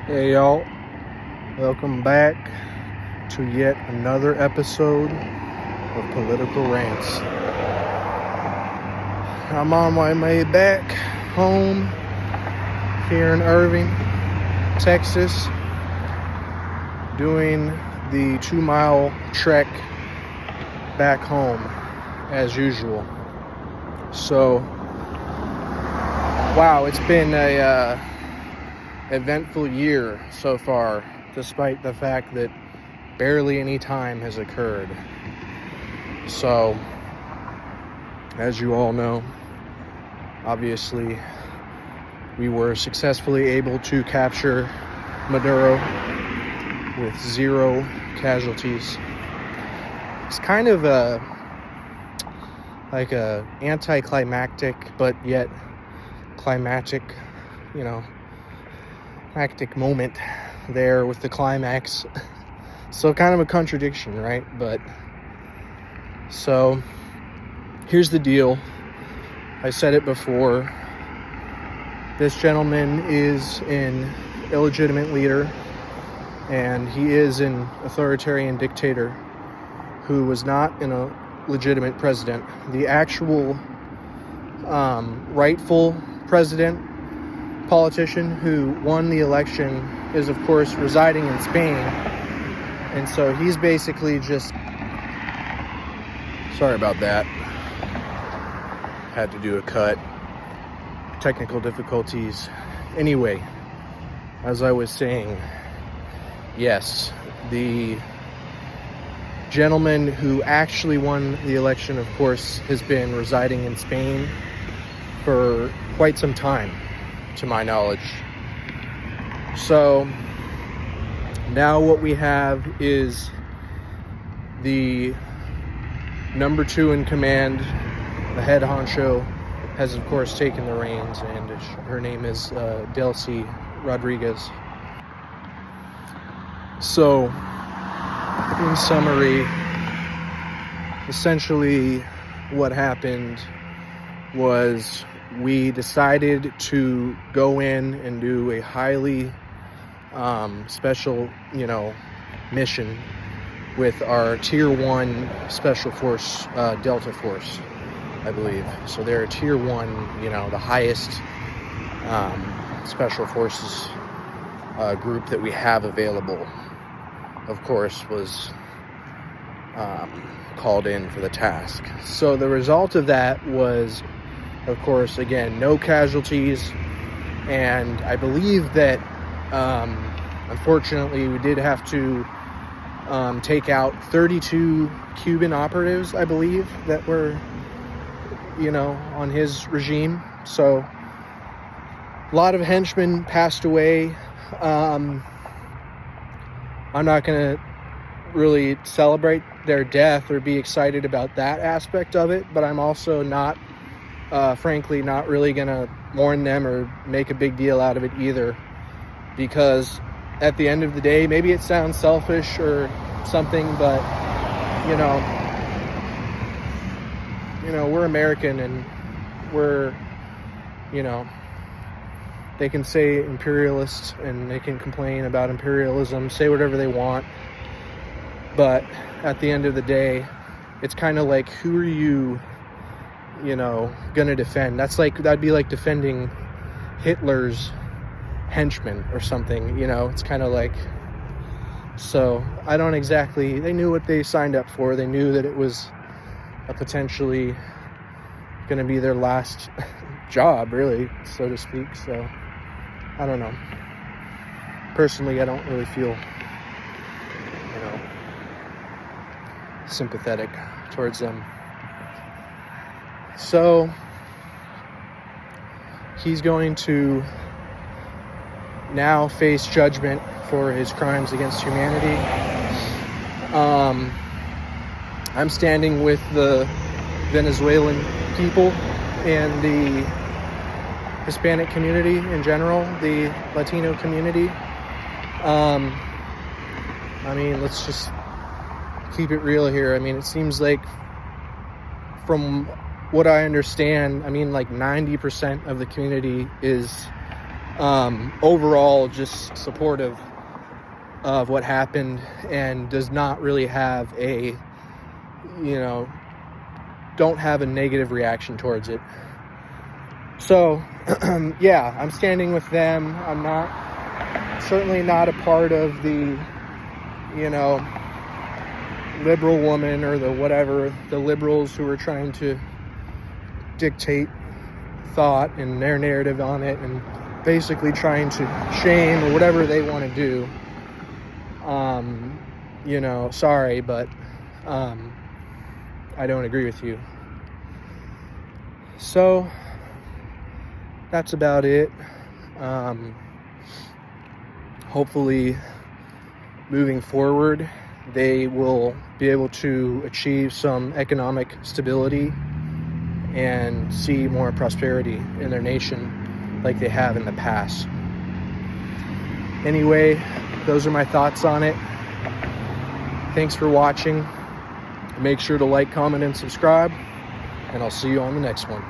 Hey y'all, welcome back to yet another episode of Political Rants. I'm on my way back home here in Irving, Texas, doing the 2-mile trek back home as usual. So, wow, it's been a eventful year so far, despite the fact that barely any time has occurred. So, as you all know, obviously we were successfully able to capture Maduro with 0 casualties. It's kind of a anticlimactic but yet climactic, climactic moment there with the climax. So kind of a contradiction, right? But so here's the deal. I said it before. This gentleman is an illegitimate leader, and he is an authoritarian dictator who was not a legitimate president. The actual rightful president, politician who won the election is, of course, residing in Spain. And so he's basically just... Sorry about that. Had to do a cut. Technical difficulties. Anyway, as I was saying, yes, the gentleman who actually won the election, of course, has been residing in Spain for quite some time, to my knowledge. So now what we have is the number 2 in command, the head honcho, has of course taken the reins, and her name is Delcy Rodriguez. So, in summary, essentially what happened was we decided to go in and do a highly special, mission with our Tier 1 Special Force, Delta Force, I believe. So they're Tier 1, the highest Special Forces group that we have available, of course, was called in for the task. So the result of that was, of course, again, no casualties, and I believe that unfortunately we did have to take out 32 Cuban operatives, I believe, that were on his regime. So a lot of henchmen passed away. I'm not going to really celebrate their death or be excited about that aspect of it, but I'm also not frankly not really gonna mourn them or make a big deal out of it either, because at the end of the day, maybe it sounds selfish or something, but we're American, and we're they can say imperialist and they can complain about imperialism, say whatever they want, but at the end of the day, it's kind of like, who are you gonna defend? That'd be like defending Hitler's henchmen or something, it's kind of like. So they knew what they signed up for. They knew that it was a potentially gonna be their last job, really, so to speak. So I don't know. Personally, I don't really feel sympathetic towards them. So he's going to now face judgment for his crimes against humanity. I'm standing with the Venezuelan people and the Hispanic community in general, the Latino community. Let's just keep it real here. It seems like, from what I understand, 90% of the community is overall just supportive of what happened and does not really have a, don't have a negative reaction towards it. So, yeah, I'm standing with them. I'm certainly not a part of the, liberal woman or the whatever, the liberals who are trying to dictate thought and their narrative on it and basically trying to shame or whatever they want to do. Sorry, but I don't agree with you. So that's about it. Hopefully moving forward, they will be able to achieve some economic stability and see more prosperity in their nation like they have in the past. Anyway, those are my thoughts on it. Thanks for watching. Make sure to like, comment, and subscribe, and I'll see you on the next one.